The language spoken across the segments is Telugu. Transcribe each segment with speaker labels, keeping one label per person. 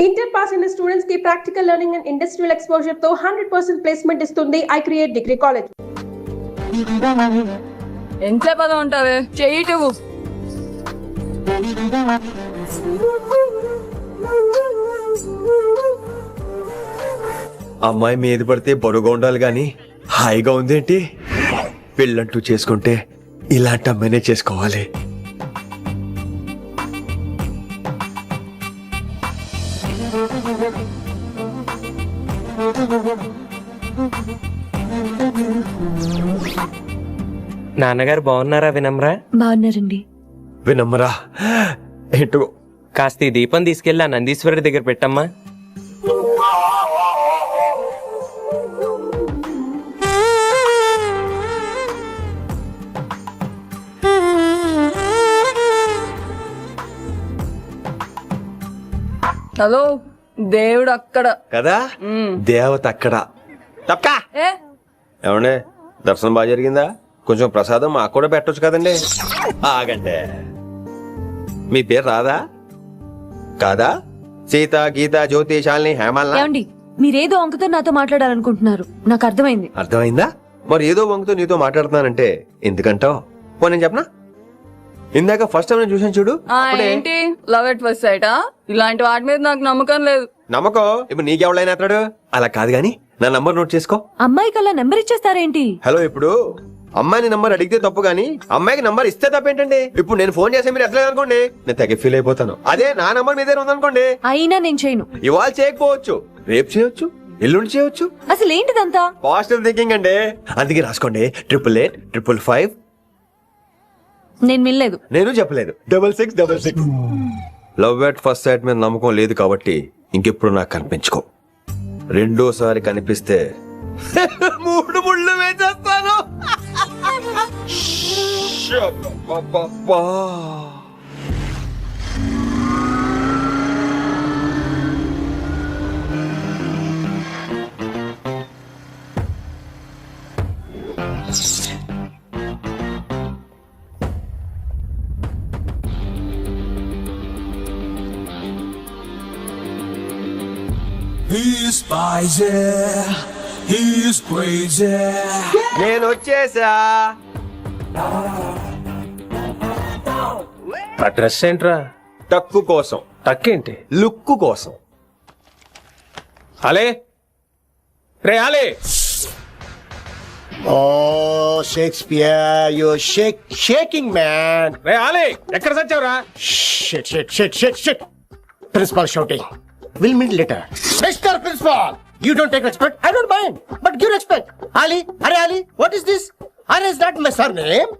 Speaker 1: ఇంటర్ పాస్ అయిన స్టూడెంట్స్ కి practical learning and industrial exposure తో 100% ప్లేస్మెంట్ ఇస్తుంది ఐ క్రియేట్ డిగ్రీ కాలేజ్.
Speaker 2: ఎంత పదం ఉంటావే చెయ్యి.
Speaker 3: అమ్మాయి మీద పడితే బరువుగా ఉండాలి గాని హాయిగా ఉందేంటి? పెళ్ళంటూ చేసుకుంటే ఇలాంటి అమ్మాయినే చేసుకోవాలి.
Speaker 4: నాన్నగారు బాగున్నారా వినమ్రా?
Speaker 5: బాగున్నారండి.
Speaker 3: వినమ్రా ఏంటో
Speaker 4: కాస్త ఈ దీపం తీసుకెళ్ళి ఆ నందీశ్వరుడి దగ్గర పెట్టమ్మా.
Speaker 2: హలో, దేవుడు అక్కడ
Speaker 3: కదా, దేవత అక్కడ. తప్పకా
Speaker 2: ఏ
Speaker 3: ఏమండే, దర్శనం బాగా జరిగిందా? కొంచెం ప్రసాదం మాకు కూడా పెట్టొచ్చు కదండి. ఆగండి, మీ పేరు రాదా కాదా? సీత, గీత, జ్యోతి, శాలిని, హేమల్నా?
Speaker 5: ఏమండి, మీరేదో అంకుతో నాతో మాట్లాడాలనుకుంటున్నారు, నాకు అర్థమైంది.
Speaker 3: అర్థమైందా? మరి ఏదో వంగుతో నీతో మాట్లాడుతున్నానంటే ఎందుకంటావు? పో నేను చెప్పనా? ఇందాక ఫస్ట్ టైం నేను చూసాను చూడు. అప్పుడే
Speaker 2: ఏంటి లవ్ ఎట్ ఫస్ట్ సైటా? ఇలాంటి వాటి మీద నాకు నమ్మకం లేదు.
Speaker 3: నమ్మకం ఇప్పుడు నీకెవడైనా అతడు? అలా కాదు గాని నా నంబర్ నోట్ చేసుకో.
Speaker 5: అమ్మాయికి అలా నెంబర్ ఇచ్చేస్తారేంటి?
Speaker 3: హలో, ఇప్పుడు అమ్మాయిని నంబర్ అడిగితే తప్పు గానీ అమ్మాయికి నంబర్ ఇస్తే తప్పేంటండి? ఇప్పుడు నేను ఫోన్ చేస్తే మీరు ఎట్లేదు అనుకోండి, నేను తెగ ఫీల్ అయిపోతాను. అదే నా నంబర్ మీదే ఉందనుకోండి,
Speaker 5: అయినా నేను చేయను.
Speaker 3: ఇవాళ చేయకపోవచ్చు, రేపు చేయొచ్చు, ఎల్లుండి చేయొచ్చు.
Speaker 5: అసలు ఏంటిదంతా?
Speaker 3: పాజిటివ్ థింకింగ్ అండి. అందుకే రాసుకోండి 888 555.
Speaker 5: నేను వినలేదు.
Speaker 3: నేను చెప్పలేదు 6666. లవ్ ఎట్ ఫస్ట్ సైట్ మీద నమ్మకం లేదు కాబట్టి ఇంకెప్పుడు నాకు కనిపించుకో. రెండోసారి కనిపిస్తే 3 ముళ్ళు వేసేస్తాను.
Speaker 6: He's spicy, he's crazy.
Speaker 3: నేను వచ్చేసా.
Speaker 4: ఆ డ్రెస్ ఏంట్రా?
Speaker 3: టక్కు కోసం,
Speaker 4: టక్కేంటి?
Speaker 3: లుక్కు కోసం.
Speaker 4: అలే రే అలే.
Speaker 7: Oh, Shakespeare, you're shaking, man.
Speaker 4: రే అలే, ఎక్కడ సచ్చావురా?
Speaker 7: Shit. Principal shouting. We'll meet later. Mr. Principal, you don't take respect. I don't mind, but give respect. Ali, Ali, what is this? Ali, is that my surname?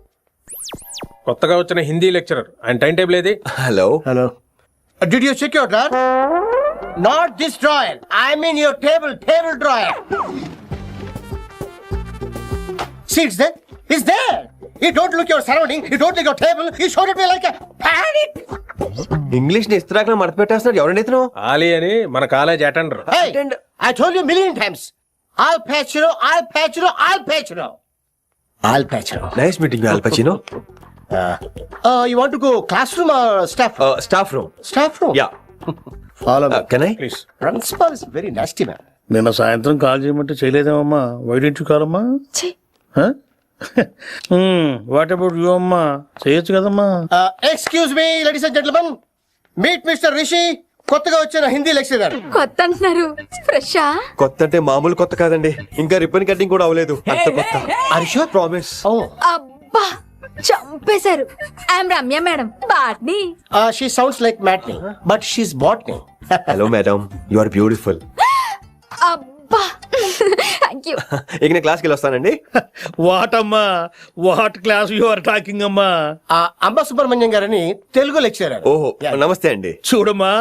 Speaker 4: కొత్తగా వచ్చిన హిందీ లెక్చరర్, ఆయన టైం టేబుల్ ఏది?
Speaker 3: Hello.
Speaker 7: Did you check your drawer? Not this drawer. I mean your table drawer. See, it's there. It's there. You don't look your surrounding. You don't look your table. You showed at me like a panic.
Speaker 3: English ని ఇస్త్రాక్ మడత పెట్టేస్తున్నాడు. ఎవరండి ఇతను?
Speaker 4: ఆలీ అని మన college attender.
Speaker 7: Hey, I told you a million times. I'll patch you.
Speaker 3: Nice meeting you, all పచినో.
Speaker 7: You want to go classroom or staff?
Speaker 3: Staff room.
Speaker 7: Staff room?
Speaker 3: Yeah.
Speaker 7: Follow me.
Speaker 3: Can I?
Speaker 4: Please.
Speaker 7: Principal is very nasty, man.
Speaker 8: నిన్న సాయంత్రం కాల్ చేయమంటే చేయలేదేమమ్మా? వై డిడ్ యు కాల్ అమ్మా? వాట్ అబౌట్ యు అమ్మా? చేయొచ్చు కదమ్మా.
Speaker 7: Excuse me, ladies and gentlemen. Meet Mr. Rishi. కొత్తగా వచ్చిన హిందీ లెక్చరర్.
Speaker 5: కొత్త అంటున్నారు, ఫ్రెషా?
Speaker 3: కొత్త అంటే మామూలు కొత్త కాదండి, ఇంకా రిబ్బన్ కటింగ్ కూడా అవ్వలేదు. అంత కొత్త.
Speaker 7: Are you sure?
Speaker 3: Promise.
Speaker 7: Oh.
Speaker 5: అబ్బా, చంపేశారు. I'm Ramya madam, botany.
Speaker 7: She sounds like Matney, but she's botany.
Speaker 3: Hello madam, you are beautiful.
Speaker 5: అబ్బా, థ్యాంక్ యూ.
Speaker 3: ఇక నేను క్లాస్కి వెళ్ళి వస్తానండి.
Speaker 8: వాట్ అమ్మా, what class you are talking అమ్మా?
Speaker 7: అంబ సుబ్రహ్మణ్యం గారని తెలుగు లెక్చరర్.
Speaker 3: ఓహో, నమస్తే అండి.
Speaker 8: చూడమ్మా,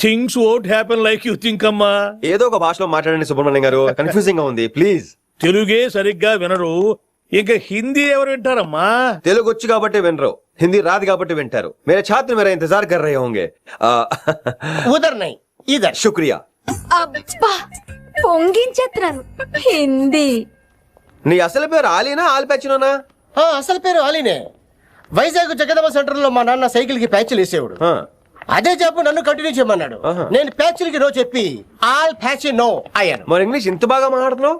Speaker 8: things won't happen like you think అమ్మా.
Speaker 3: ఏదో ఒక భాషలో మాట్లాడండి సుబ్రహ్మణ్యం గారు, కన్ఫ్యూజింగ్ గా ఉంది. ప్లీజ్.
Speaker 8: తెలుగే సరిగ్గా వినరు, ఇంకా హిందీ ఎవరు వింటారమ్మా?
Speaker 3: తెలుగు వచ్చు కాబట్టి వినరు, హిందీ రాదు కాబట్టి వింటారు. మేరే ఛాత్ర మేరా ఇంతజార్ కర్ రహే హోంగే.
Speaker 7: ఉదర్ నహీ ఇదర్.
Speaker 3: శుక్రియా.
Speaker 5: అబ్బా, పొంగించేస్తున్నాను. హిందీ.
Speaker 3: నీ అసలు పేరు ఆలీనా, ఆల్పచ్చినోనా?
Speaker 7: అసలు పేరు ఆలీనే. వైజాగ్ జగదమ్మ సెంటర్ లో మా నాన్న సైకిల్ కి ప్యాచ్లు వేసేవాడు. అదే జాబ్ నన్ను కంటిన్యూ చేయమన్నాడు.
Speaker 3: ఆహా.
Speaker 7: నేను ప్యాచ్లకి నో చెప్పి ఆల్ ప్యాచ్ నో అయ్యాను.
Speaker 3: మరి ఇంగ్లీష్ ఇంత బాగా మాట్లాడుతున్నావు?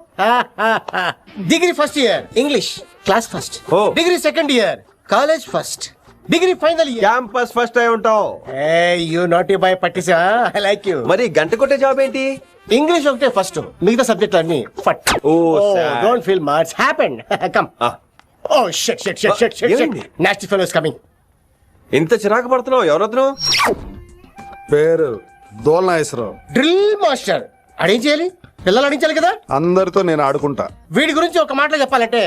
Speaker 7: Degree first year English class first.
Speaker 3: ఓ.
Speaker 7: Degree second year college first. Degree final year
Speaker 3: campus first అయి ఉంటావు.
Speaker 7: యూ నాట్ బాయ్ పట్టిసా. I like you.
Speaker 3: మరి గంట కొట్టే జాబ్ ఏంటి?
Speaker 7: ఇంగ్లీష్ ఒకటే ఫస్ట్, మిగతా సబ్జెక్ట్ అన్ని ఫట్.
Speaker 3: Oh, sad.
Speaker 7: Don't feel much happened. Come. Oh shit shit shit shit shit.
Speaker 3: ఏమైంది?
Speaker 7: Nasty fellows coming.
Speaker 3: ఇంత చిరాకు పడుతున్నావు? ఎవరొద్దు?
Speaker 9: పేరు దోల్నాగేశ్వరరావు.
Speaker 7: Drill master. అడేం చేయాలి? పిల్లలు అడించాలి కదా.
Speaker 9: అందరితో నేను ఆడుకుంటా.
Speaker 7: వీడి గురించి ఒక మాటలో చెప్పాలంటే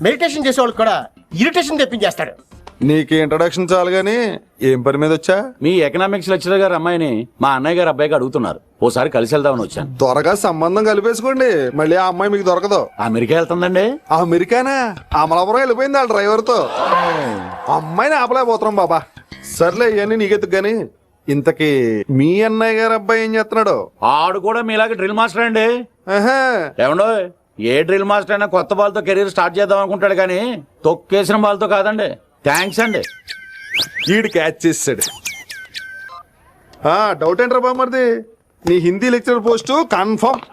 Speaker 7: మెడిటేషన్ చేసేవాళ్ళు కూడా ఇరిటేషన్ తెప్పించేస్తాడు.
Speaker 9: నీకు ఇంట్రడక్షన్ చాలు గానీ ఏం పని మీద వచ్చా?
Speaker 10: మీ ఎకనామిక్స్ లెక్చరర్ గారు అమ్మాయిని మా అన్నయ్య గారు అబ్బాయికి అడుగుతున్నారు. ఓసారి కలిసి వెళ్దామని వచ్చాను.
Speaker 9: త్వరగా సంబంధం కలిపేసుకోండి, మళ్ళీ ఆ అమ్మాయి మీకు దొరకదు.
Speaker 10: అమెరికా వెళ్తుందండి.
Speaker 9: అమెరికానా? అమలాపురం వెళ్ళిపోయింది వాళ్ళ డ్రైవర్ తో. అమ్మాయిని ఆపలేకపోతున్నాం బాబా. సర్లే ఇవన్నీ నీకెత్తుకు గాని ఇంతకీ మీ అన్నయ్య గారు అబ్బాయి ఏం చేస్తున్నాడు?
Speaker 10: ఆడు కూడా మీలాగే డ్రిల్ మాస్టర్ అండి.
Speaker 9: ఆహా.
Speaker 10: ఏమండో, ఏ డ్రిల్ మాస్టర్ అయినా కొత్త బాల్తో కెరీర్ స్టార్ట్ చేద్దాం అనుకుంటాడు కానీ తొక్కేసిన బాల్తో కాదండి. థ్యాంక్స్ అండి.
Speaker 9: ఈడు క్యాచ్ చేసాడు. డౌట్ ఏంట్రా బామ్మర్ది, నీ హిందీ లెక్చరర్ పోస్ట్ కన్ఫర్మ్.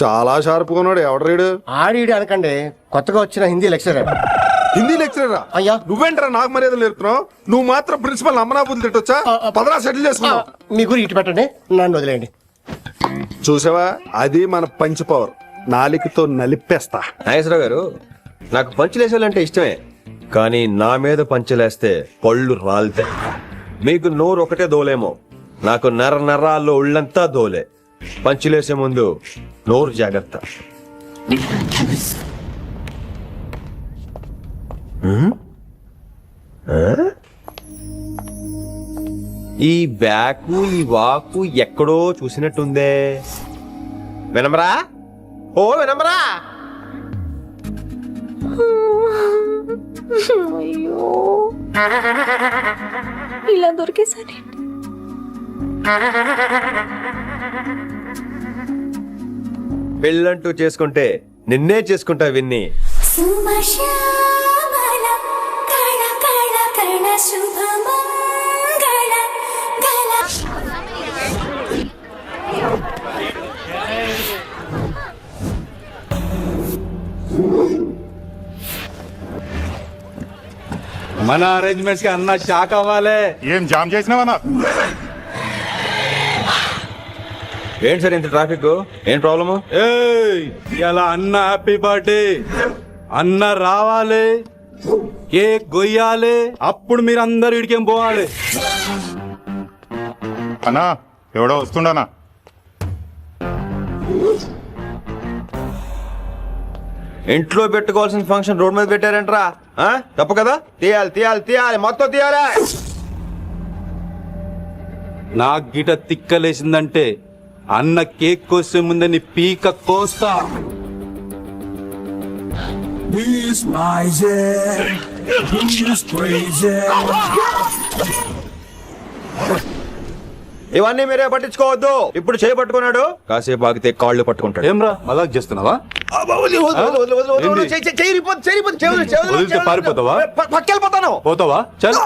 Speaker 9: చాలా షార్ప్గా ఉన్నాడు. ఎవడరీడు?
Speaker 7: ఆడిడు అనకండి, కొత్తగా వచ్చిన హిందీ లెక్చరర్.
Speaker 9: హిందీ లెక్చరరా?
Speaker 7: అయ్యా.
Speaker 9: నువ్వేంట్రా నాకు మర్యాదలు నేర్పుతున్నావు? నువ్వు మాత్రం ప్రిన్సిపల్ అమ్మనాబుద్ధి తిట్టొచ్చా? పదరా సెటిల్ చేసుకున్నావు.
Speaker 7: మీ గురి ఇటు పెట్టండి, నన్ను వదిలేయండి.
Speaker 9: చూసావా, అది మన పంచ్ పవర్. నాలికతో నలిపేస్తా.
Speaker 3: నాగేశ్వరరావు గారు, నాకు పంచులేసేవాళ్ళంటే ఇష్టమే, కానీ నా మీద పంచలేస్తే పళ్ళు రాలుతాయి. మీకు నోరు ఒకటే దోలేమో, నాకు నరాల్లో ఉళ్ళంతా దోలే. పంచులేసే ముందు నోరు జాగ్రత్త. ఈ బ్యాకు ఈ వాకు ఎక్కడో చూసినట్టుందే. వినమరా? ఓ వినమరా?
Speaker 5: అయ్యో, ఇలా దొరికేసారి.
Speaker 3: పెళ్ళంటూ చేసుకుంటే నిన్నే చేసుకుంటా విన్ని.
Speaker 10: మన అరేంజ్మెంట్స్ కి అన్న షాక్ అవ్వాలి.
Speaker 9: ఏం జామ్ చేసినావా?
Speaker 3: ఏంటి సార్ ఇంత ట్రాఫిక్? ఏం ప్రాబ్లము?
Speaker 10: ఇలా అన్న హ్యాపీ బర్త్డే, అన్న రావాలి, కేక్ గొయ్యాలి, అప్పుడు మీరు అందరు ఇడికేం పోవాలి.
Speaker 9: అన్నా ఎవడో వస్తుండనా?
Speaker 3: ఇంట్లో పెట్టుకోవాల్సిన ఫంక్షన్ రోడ్ మీద పెట్టారంట్రా. తప్పు కదా? తీయాలి తీయాలి తీయాలి, మొత్తం తీయాలి.
Speaker 10: నాకు గిట తిక్కలేసిందంటే అన్న కేక్ కోసే ముందని పీక కోస్తా.
Speaker 6: He's miser, he's crazy.
Speaker 3: ఇవన్నీ మీరే పట్టించుకోవద్దు. ఇప్పుడు చేయి పట్టుకున్నాడు, కాసేపు ఆగితే కాళ్ళు పట్టుకుంటాడు.
Speaker 10: ఏమ్రా మలాక్ చేస్తున్నావా? పారిపోతావా?
Speaker 3: పక్కెళ్ళిపోతాను.
Speaker 10: పోతావా? చల్.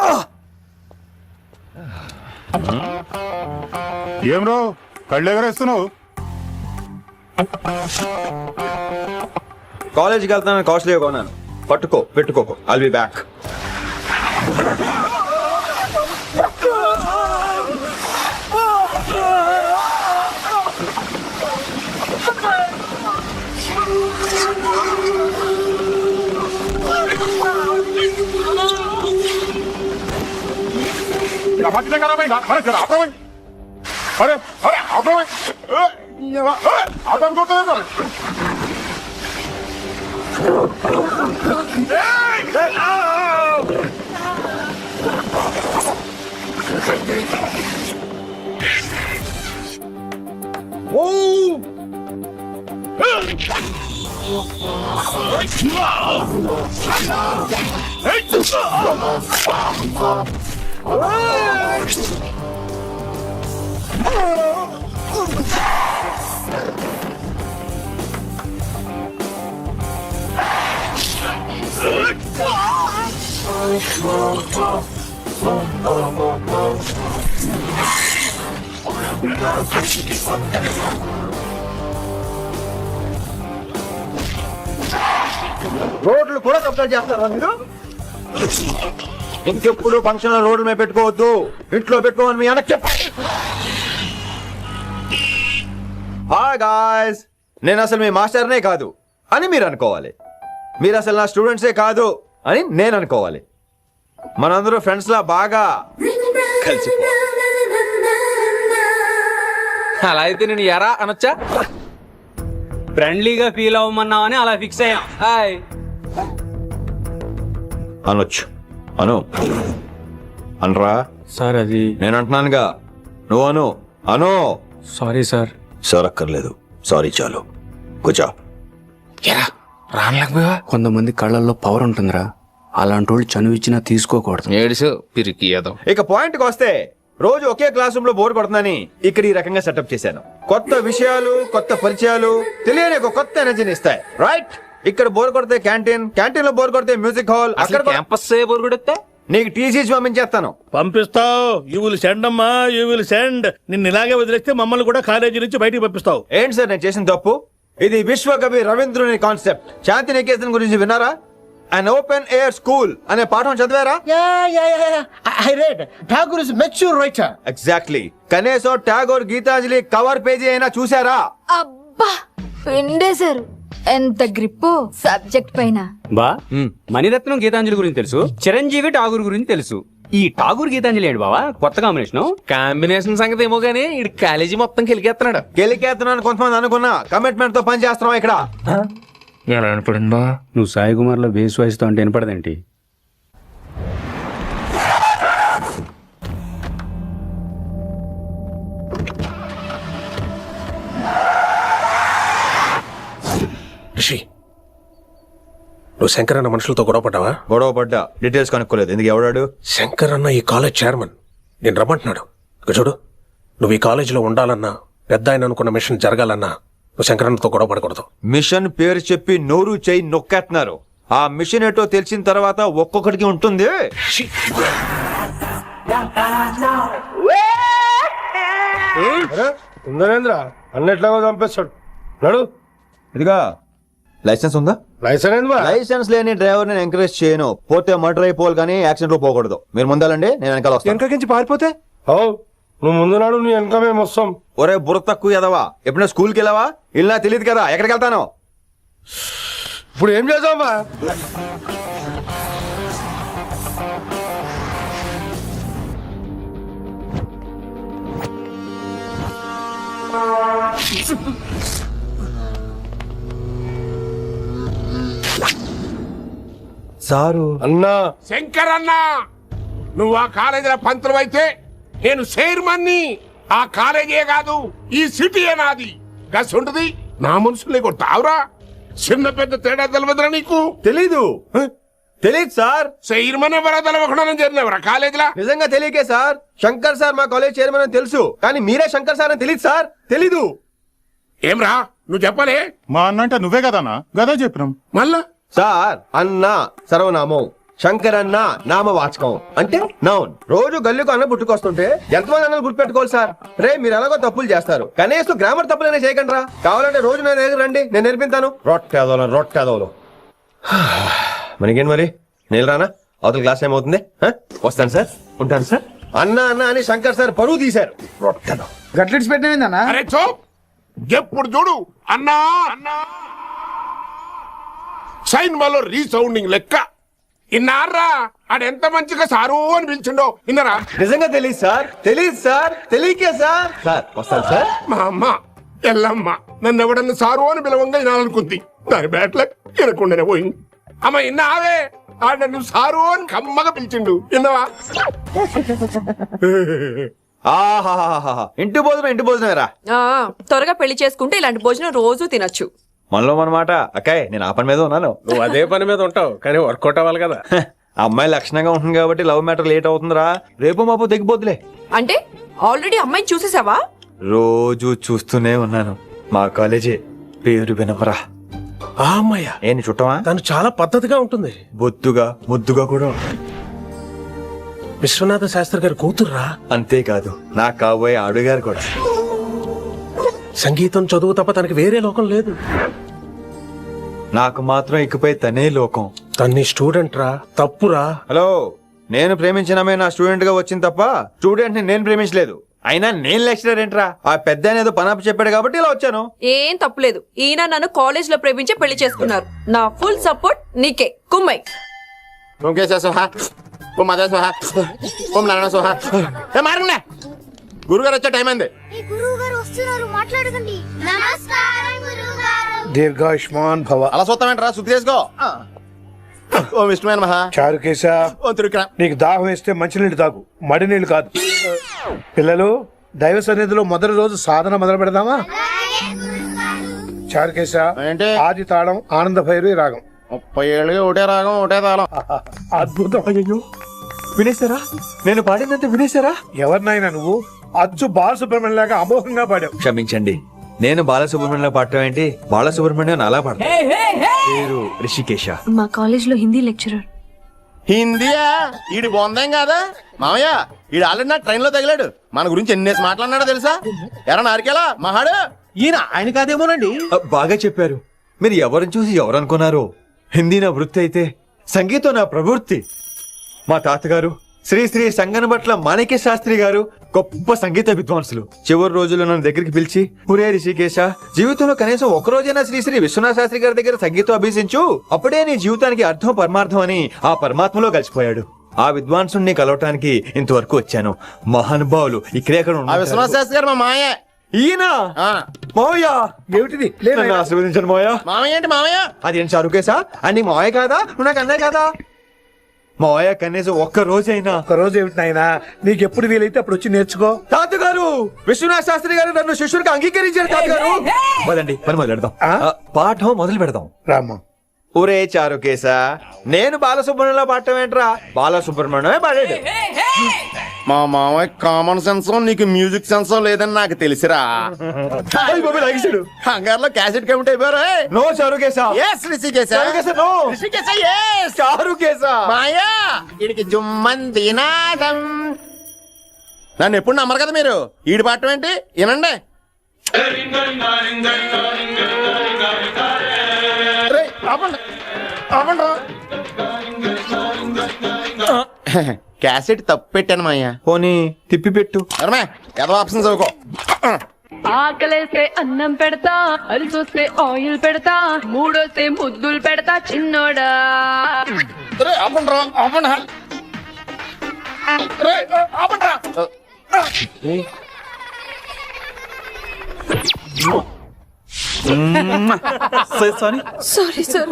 Speaker 9: ఏం రో కళ్ళు ఎగరేస్తున్నావు?
Speaker 3: కాలేజీకి వెళ్తాను, కాస్ట్లీ కొన్నాను. పట్టుకో, పెట్టుకోకు. I'll be back. రోడ్లు కూడా కబ్జా చేస్తారా మీరు? ఇంకెప్పుడు ఫంక్షన్ రోడ్ల మీద పెట్టుకోవద్దు, ఇంట్లో పెట్టుకోమని మీ అన్నకి చెప్పండి. హాయ్ గాయ్స్, నేను అసలు మీ మాస్టర్నే కాదు అని మీరు అనుకోవాలి. మీరు అసలు నా స్టూడెంట్సే కాదు అని నేను అనుకోవాలి. మనందరూ ఫ్రెండ్స్ లా బాగా కలిసిపోవాలి.
Speaker 11: అలా అయితే నేను ఎరా అనొచ్చా? ఫ్రెండ్లీగా ఫీల్ అవ్వమన్నావని అలా ఫిక్స్ అయ్యాం. హాయ్
Speaker 3: అనొచ్చు, అను అనరా
Speaker 11: సార్. అది
Speaker 3: నేను అంటున్నానుగా, నువ్వు అను. అను.
Speaker 11: Sorry sir.
Speaker 3: సార్ అక్కర్లేదు, సారీ చాలు. కూర్చో.
Speaker 11: కొంతమంది కళ్ళల్లో పవర్ ఉంటుందిరా, అలాంటి వాళ్ళు చనువు ఇచ్చినా తీసుకోకూడదు.
Speaker 10: ఏడుసు పిరికి ఏదో.
Speaker 3: ఇక పాయింట్కి వస్తే, రోజు ఒకే క్లాస్ రూమ్ లో బోర్ కొడుతుందని ఇక్కడ ఈ రకంగా సెటప్ చేశాను. కొత్త విషయాలు, కొత్త పరిచయాలు తెలియని ఒక కొత్త ఎనర్జీని ఇస్తాయి. రైట్? ఇక్కడ బోర్ కొడితే క్యాంటీన్, క్యాంటీన్ లో బోర్ కొడితే మ్యూజిక్ హాల్, అక్కడ
Speaker 11: క్యాంపస్ బోర్ కొడితే
Speaker 3: నీకు టీసీ పంపించేస్తాను.
Speaker 8: పంపిస్తావు. యూ విల్ సెండ్ అమ్మా, యూ విల్ సెండ్. నిన్ను ఇలాగే వదిలేస్తే మమ్మల్ని కూడా కాలేజీ నుంచి బయటికి పంపిస్తావు.
Speaker 3: ఏంటి సార్ నేను చేసిన తప్పు? ఇది విశ్వకవి రవీంద్రుని కాన్సెప్ట్. శాంతి నికేతన్ గురించి విన్నారా? అన్ ఓపెన్ ఎయిర్ స్కూల్ అనే పాఠం చదివారా?
Speaker 7: I read. Tagore is a mature writer.
Speaker 3: Exactly. కనీసం టాగోర్ గీతాంజలి కవర్ పేజీ అయినా చూసారా?
Speaker 5: అబ్బా పిండేశారు. ఎంత గ్రిప్పు సబ్జెక్ట్ పైన.
Speaker 11: బా మణిరత్నం గీతాంజలి గురించి తెలుసు, చిరంజీవి ఠాగూర్ గురించి తెలుసు. ఈ ఠాగూర్ గీతాంజలి ఏంటి బావా కొత్త కాంబినేషన్ సంగతి ఏమో గానీ ఈ కాలేజీ మొత్తం కెలికేస్తున్నాడు.
Speaker 3: గెలికేస్తున్నాను కొంతమంది అనుకున్నా, కమిట్మెంట్ తో పని చేస్తున్నాం ఇక్కడ.
Speaker 11: ఎలా వినపడింది బా? నువ్వు సాయి కుమార్ లో బేస్ వాయిస్ తో అంటే వినపడదేంటి?
Speaker 4: రిషి, నువ్వు శంకర్ అన్న మనుషులతో గొడవ పడ్డావా?
Speaker 3: గొడవ పడ్డా, డీటెయిల్స్ కనుక్కోలేదు. ఎందుకు? ఎవడాడు?
Speaker 4: శంకర్ అన్న ఈ కాలేజ్ చైర్మన్. నేను రమ్మంటున్నాడు. ఇక చూడు, నువ్వు ఈ కాలేజీలో ఉండాలన్నా, పెద్ద ఆయన అనుకున్న మిషన్ జరగాలన్నా నువ్వు శంకర్ అన్నతో గొడవ పడకూడదు.
Speaker 3: మిషన్ పేరు చెప్పి నోరు చేయి నొక్కేస్తున్నారు. ఆ మిషన్ ఏటో తెలిసిన తర్వాత ఒక్కొక్కడికి ఉంటుంది.
Speaker 9: ఉందనేంద్ర అన్నెట్లాగో చంపేస్తాడు. నడు.
Speaker 3: ఇదిగా లైసెన్స్ ఉందా? లైసెన్స్ లేని డ్రైవర్ నేను ఎంకరేజ్ చేయను. పోతే మర్డర్ అయిపోవాలి కానీ యాక్సిడెంట్ లో పోకూడదు. మీరు ముందాలండి, నేను వెనకాల వస్తాను.
Speaker 9: వెనకకించి పారిపోతే నువ్వు ముందు నాడు నీ వెనక మేము వస్తాం.
Speaker 3: ఒరే బుర్ర తక్కువ ఎదవా, ఎప్పుడైనా స్కూల్కి వెళ్ళావా? ఇలా తెలియదు కదా ఎక్కడికి వెళ్తాను.
Speaker 9: ఇప్పుడు ఏం చేద్దామా?
Speaker 3: సారు
Speaker 9: అన్నా,
Speaker 8: శంకర్ అన్న, నువ్వు ఆ కాలేజీలో పంతులు అయితే నేను చైర్మన్ని. ఆ కాలేజీ కాదు, ఈ సిటీయే నాది. గస్ ఉంటుంది. నా మనుషులే కొట్టావురా. చిన్న పెద్ద తేడా తెలవదురా నీకు?
Speaker 3: తెలీదు. తెలీదు సార్.
Speaker 8: చైర్మన్ ఎవరో తెలవకుండా చేరినవరా కాలేజీలో?
Speaker 3: నిజంగా తెలియకే సార్. శంకర్ సార్ మా కాలేజ్ చైర్మన్ అని తెలుసు, కానీ మీరే శంకర్ సార్ అని తెలియదు సార్. తెలీదు.
Speaker 8: ఏమ్రా నువ్వు చెప్పలే?
Speaker 9: మా అన్న అంటే నువ్వే కదన్నా, గదా చెప్పినాం.
Speaker 8: మళ్ళా
Speaker 3: సార్ అన్న సర్వనామం, శంకర్ అన్న నామవాచకం అంటే నౌన్. రోజు గల్లీకు అన్న పుట్టుకొస్తుంటే ఎంతమంది అన్నలు గుర్తుపెట్టుకోవాలి సార్? రే మీరు ఎలాగో తప్పులు చేస్తారు, కనీసం గ్రామర్ తప్పులైనా చేయకండి రా. కావాలంటే రోజు నేను దగ్గర రండి, నేను నేర్పిస్తాను. రొట్టెదోలు మనకేం మరి? నేను రానా? అవతల క్లాస్ ఏమవుతుంది? వస్తాను సార్, ఉంటాను సార్. అన్న అన్న అని శంకర్ సార్ పరువు తీశారు. రొట్టెదో
Speaker 9: గట్లెట్స్ పెట్టినా.
Speaker 8: అరే చో, ఎప్పుడు చూడు అన్నా అన్నా. సైన్ malo రీసౌండింగ్ లెక్క. ఇన్నారా ఆడెంత మంచిగా సారు అని పిలిచిండో ఇన్నరా?
Speaker 3: నిజంగా తెలియదు సార్. తెలియదు సార్. తెలియకే సార్. సార్ వస్తాను సార్.
Speaker 8: మా అమ్మ ఎల్లమ్మ నన్ను ఎవడన్నా సారు అని పిలవంగా వినాలనుకుంది. దాని బ్యాట్ల వినకుండానే పోయింది. అమ్మ ఇన్నావే, ఆడ నన్ను సారు అని కమ్మగా పిలిచిండు. విన్నవా?
Speaker 3: ఆహాహాహా, ఇంటి భోజనం రా.
Speaker 2: త్వరగా పెళ్లి చేసుకుంటే ఇలాంటి భోజనం రోజు తినొచ్చు.
Speaker 3: మనలో మనమాట. అక్కాయ్ నేను ఆ పని మీద ఉన్నాను.
Speaker 4: నువ్వు అదే పని మీద ఉంటావు, కానీ వర్కౌట్ అవ్వాలి కదా.
Speaker 3: అమ్మాయి లక్షణంగా ఉంటుంది కాబట్టి లవ్ మ్యాటర్ లేట్ అవుతుందిరా. రేపు మాపు తెగిపోతులే.
Speaker 2: అంటే ఆల్రెడీ అమ్మాయిని చూసేసావా?
Speaker 3: రోజు చూస్తూనే ఉన్నాను. మా కాలేజీ పేరు వినమరా.
Speaker 4: ఆ అమ్మాయ
Speaker 3: ఏంటి చుట్టమా?
Speaker 4: తను చాలా పద్ధతిగా ఉంటుంది.
Speaker 3: బొద్దుగా ముద్దుగా కూడా ఉంటుంది.
Speaker 4: విశ్వనాథ శాస్త్రి గారి కూతుర్రా.
Speaker 3: అంతేకాదు నాకు కాబోయే ఆడుగారు కూడా.
Speaker 4: సంగీతం చదువు తప్ప తనకి వేరే లోకం లేదు.
Speaker 3: నాకు మాత్రం ఇకపై తనే లోకం.
Speaker 4: తన్ని స్టూడెంట్ రా, తప్పురా.
Speaker 3: హలో, నేను ప్రేమించినమే నా స్టూడెంట్ గా వచ్చింది తప్ప స్టూడెంట్ ని నేను ప్రేమించలేదు. అయినా నేను లెక్చరర్ ఏంట్రా? ఆ పెద్ద ఏదో పనాపు చెప్పాడు కాబట్టి ఇలా వచ్చాను.
Speaker 12: ఏం తప్పులేదు. ఈయన నన్ను కాలేజ్ లో ప్రేమించి పెళ్లి చేసుకున్నారు. నా ఫుల్ సపోర్ట్ నీకే. కుమ్మై.
Speaker 7: ఓం కేశవ స్వాహ, ఓం మాధవ స్వాహ, ఓం నారాయణ స్వాహ. ఏ మారండి, గురుగారు వచ్చే టైం అయింది.
Speaker 13: దీర్ఘాయుష్మాన్ భవ.
Speaker 7: అలా చూస్తామేంట్రా, శుద్ధి చేసుకో. ఓం విష్ణుమైన మహా.
Speaker 13: చారుకేశ,
Speaker 7: ఓం తిరుక్రా.
Speaker 13: నీకు దాహం వేస్తే మంచినీళ్ళు తాగు, మడి నీళ్ళు కాదు. పిల్లలు, దైవ సన్నిధిలో మొదటి రోజు సాధన మొదలు పెడదామా? చారుకేశ,
Speaker 7: ఏంటి?
Speaker 13: ఆది తాళం ఆనంద భైరవి రాగం.
Speaker 7: 30 ఏళ్ళకి ఒకటే రాగం ఒకటే తాళం.
Speaker 13: అద్భుతం. అయ్యో,
Speaker 3: వినేశారా? నేను పాడిందంటే వినేశారా?
Speaker 13: ఎవరినైనా నువ్వు అచ్చు బాలసుబ్రహ్మణ్యం లాగా అమోఘంగా పాడావు.
Speaker 3: క్షమించండి, నేను బాలసుబ్రహ్మణ్యంలో పాడటం ఏంటి? బాలసుబ్రహ్మణ్యం అలా పాడతాను. పేరు రిషికేశ.
Speaker 5: మా కాలేజ్ లో హిందీ లెక్చరర్.
Speaker 7: హిందీయా? ఈడు బొందేం కాదా మామయ్య? ఈడు ఆల్రెడీ నా ట్రైన్ లో తగిలాడు. మన గురించి ఎన్నేసి మాట్లాడినాడో తెలుసా? ఎరా నారికేలా మహాడు.
Speaker 10: ఈయన ఆయన కాదేమోనండి.
Speaker 3: బాగా చెప్పారు. మీరు ఎవరిని చూసి ఎవరు అనుకున్నారు? హిందీ నా వృత్తి అయితే సంగీతం నా ప్రవృత్తి. మా తాతగారు శ్రీ శ్రీ సంగనబట్ల మాణిక్య శాస్త్రి గారు గొప్ప సంగీత విద్వాంసులు. చివరి రోజుల్లో నన్ను దగ్గరికి పిలిచి, ఒరే రిషికేశ, జీవితంలో కనీసం ఒక రోజైనా శ్రీ శ్రీ విశ్వనాథ శాస్త్రి గారి దగ్గర సంగీతం అభ్యసించు, అప్పుడే నీ జీవితానికి అర్థం పరమార్థం అని ఆ పరమాత్మలో కలిసిపోయాడు. ఆ విద్వాంసుని కలవటానికి ఇంతవరకు వచ్చాను. మహానుభావులు ఇక్కడే అక్కడ
Speaker 7: ఆ విశ్వనాథ శాస్త్రి గారు మా మామయ్య.
Speaker 3: ఈయన మావయ్య.
Speaker 13: ఏమిటిది?
Speaker 3: నన్ను ఆశీర్వదించండి మావయ్య.
Speaker 7: మామయ్య ఏంటి మామయ్య?
Speaker 3: అదేంటి చారుకేశా? అని నీ మావయ్య కాదా? నువ్వు నాకు అన్నయ్య కాదా? మావయ్య కనీసం ఒక్క రోజైనా.
Speaker 13: ఒక రోజు ఏమిటి నాయనా, నీకు ఎప్పుడు వీలైతే అప్పుడు వచ్చి నేర్చుకో.
Speaker 3: తాతగారు, విశ్వనాథ శాస్త్రి గారు నన్ను శిష్యుడికి అంగీకరించారు. తాతగారు పదండి, పని మొదలు పెడదాం. పాఠం మొదలు పెడదాం.
Speaker 13: రామ్మా.
Speaker 3: ఒరే చారుకేశ, నేను బాలసుబ్రహ్మణ్యంలో పాడటం ఏంట్రా? బాలసుబ్రహ్మణ్యమే పాడాడు.
Speaker 7: మా మామయ్య కామన్ సెన్స్ నీకు మ్యూజిక్ సెన్స్ లేదని నాకు తెలిసిరా. హంగార్లో క్యాసెట్ కమిట్ అయిపోయారు.
Speaker 3: No Charukesa.
Speaker 7: Yes Rishikesa.
Speaker 3: Charukesa no.
Speaker 7: Rishikesa yes.
Speaker 3: Charukesa.
Speaker 7: మాయా వీడికి జుమ్మంది నాదం. నన్ను ఎప్పుడు నమ్మరు కదా మీరు. ఈడి పాడటం ఏంటి వినండి. క్యాసెట్ తప్పు పెట్టాను మాయ్యా.
Speaker 3: పోనీ తిప్పి పెట్టు.
Speaker 7: ఏదో ఆప్షన్ చదువుకో.
Speaker 12: ఆకలేస్తే అన్నం పెడతా, అరిసొస్తే ఆయిల్ పెడతా, మూడోస్తే ముద్దులు పెడతా చిన్నోడా.
Speaker 5: Sorry sir.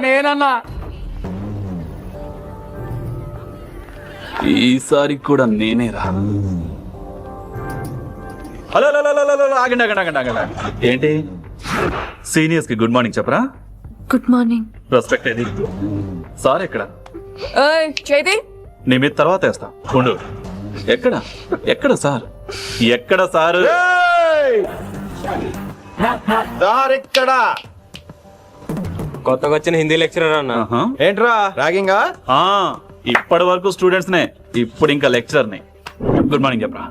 Speaker 10: నేనన్నా ఈసారి కూడా నేనే రా. హలో ఆగండి ఆగండి ఆగండి ఆగండి. ఏంటి సీనియర్స్ కి గుడ్ మార్నింగ్ చెప్పరా?
Speaker 5: Good morning.
Speaker 10: రెస్పెక్ట్ ఏది? సార్ ఎక్కడ?
Speaker 12: చేతి
Speaker 10: నీ మీద తర్వాత వేస్తా ఉండు. ఎక్కడ ఎక్కడ సార్? ఎక్కడ సార్?
Speaker 3: ఇక్కడ
Speaker 11: కొత్తగా వచ్చిన హిందీ లెక్చరర్ అన్న.
Speaker 3: ఏంట్రా ర్యాగింగా?
Speaker 10: ఇప్పటి వరకు స్టూడెంట్స్ నే, ఇప్పుడు ఇంకా లెక్చరర్ ని. గుడ్ మార్నింగ్ చెప్పరా.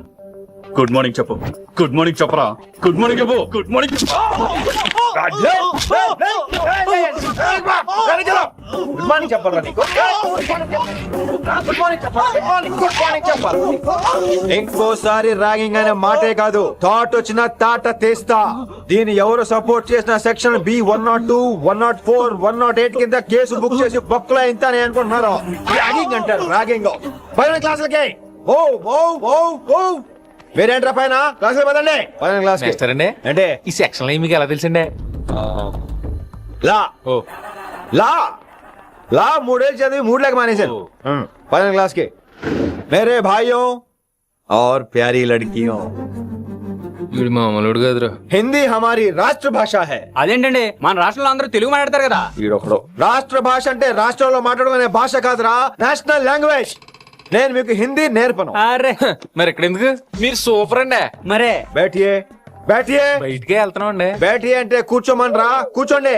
Speaker 10: గుడ్ మార్నింగ్ చెప్పు. గుడ్ మార్నింగ్ చెప్పరా. గుడ్ మార్నింగ్ చెప్పు. గుడ్ మార్నింగ్ చెప్పు.
Speaker 3: గుడ్ మార్నింగ్ చెప్పాలా నీకు? ఇంకోసారి ర్యాగింగ్ అనే మాటే కాదు, థాట్ వచ్చిన తాట తీస్తా. దీన్ని ఎవరు సపోర్ట్ చేసిన సెక్షన్ B 102, 104, 108 కింద కేసు బుక్ చేసి బొక్కలో ఇంత అనుకుంటున్నారు. ర్యాగింగ్ అంటారు ర్యాగింగ్. పైన క్లాసులకి ఓ ఓ ఓ ఓ వేరేంట్రా పైన క్లాసులు పదండి. పైన క్లాస్
Speaker 11: అండి.
Speaker 3: అంటే
Speaker 11: ఈ సెక్షన్ లో మీకు ఎలా తెలిసిండే?
Speaker 3: లా లా లా 3 ఏళ్ళు చదివి 3 लाख మానేశాను. పైన क्लास के मेरे भाइयों और प्यारी लड़कियों,
Speaker 11: మామూలుడు కదరా.
Speaker 3: हिंदी हमारी राष्ट्र भाषा है.
Speaker 11: అదేంటండి, మన రాష్ట్రంలో అందరూ తెలుగు మాట్లాడతారు కదా.
Speaker 3: ఈడొకడు రాష్ట్ర భాష అంటే రాష్ట్రంలో మాట్లాడుకునే భాష కాదురా, నేషనల్ లాంగ్వేజ్. నేను మీకు హిందీ నేర్పను.
Speaker 11: అరే మరి ఇక్కడ ఎందుకు? మీరు సూపర్ అండి. మరే
Speaker 3: बैठिए बैठिए.
Speaker 11: బయటికే వెళ్తున్నాం అండి.
Speaker 3: बैठिए అంటే కూర్చోమనరా. కూర్చోండి.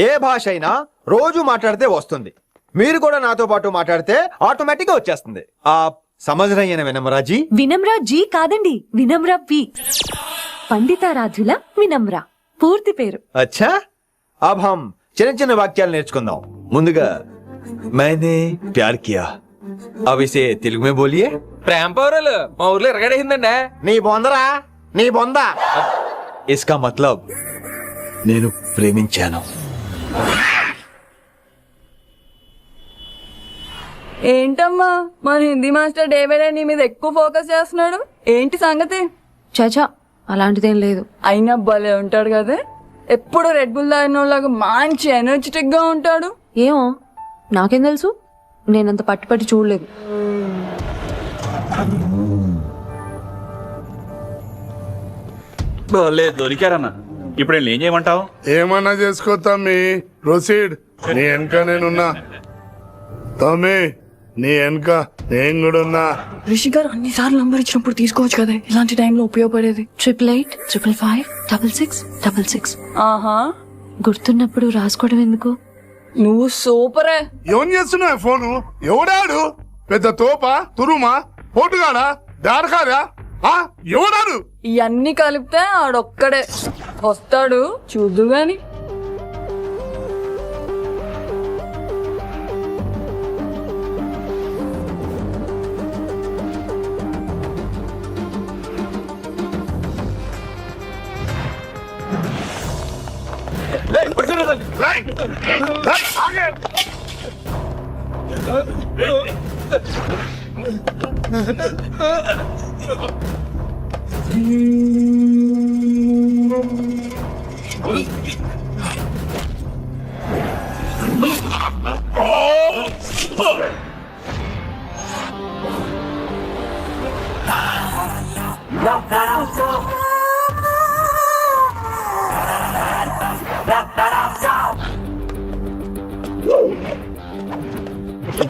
Speaker 3: ఏ భాష అయినా రోజు మాట్లాడితే వస్తుంది. మీరు కూడా నాతో పాటు మాట్లాడితే ఆటోమేటిక్ గా వచ్చేస్తుంది. ఆ సమజ్రయ్యన వినమ్రాజీ.
Speaker 5: వినమ్రా జీ కాదండి, వినమ్రా పి. పండితారాధ్యుల వినమ్రా పూర్తి పేరు.
Speaker 3: అచ్చా, అబ్ హమ్ చిన్న చిన్న వాక్యాలు నేర్చుకుందాం. ముందుగా मैंने प्यार किया, अब इसे తెలుగు में बोलिए.
Speaker 11: ప్రేమ పౌరాలు మా ఊర్లో ఎరగడేసిందండి.
Speaker 7: నీ బొందరా, నీ బొంద.
Speaker 3: इसका मतलब నేను ప్రేమించాను.
Speaker 2: ఏంటమ్మా మన Hindi master day by day నీ మీద ఎక్కువ ఫోకస్ చేస్తున్నాడు, ఏంటి సంగతి?
Speaker 5: చాచా అలాంటిదేం లేదు.
Speaker 2: అయినా భలే ఉంటాడు కదా, ఎప్పుడు రెడ్ బుల్ తాగినోళ్ళగా మంచి ఎనర్జెటిక్ గా ఉంటాడు.
Speaker 5: ఏమో నాకేం తెలుసు, నేనంత పట్టుపట్టి చూడలేదు.
Speaker 10: దొరికారన్న. ఇప్పుడు ఏం చేయమంటావు?
Speaker 8: ఏమన్నా చేసుకో తమ్మి, ప్రొసీడ్. నీ వెనక నేనున్నా తమ్మి, నీ వెనక నేను కూడా ఉన్నా.
Speaker 2: రిషి గారు అన్నిసార్లు నంబర్ ఇచ్చినప్పుడు తీసుకోవచ్చు కదా, ఇలాంటి టైంలో ఉపయోగపడేది.
Speaker 5: 88855566.
Speaker 2: ఆహా,
Speaker 5: గుర్తున్నప్పుడు రాసుకోవడం ఎందుకు?
Speaker 2: నువ్వు సూపరే.
Speaker 8: ఏం చేస్తున్నావు ఫోను? ఎవడాడు? పెద్ద తోప, తురుమా, పోటుగాడా, దారకారా? ఎవడాడు?
Speaker 2: ఇవన్నీ కలిపితే ఆడొక్కడే వస్తాడు, చూద్దు గాని.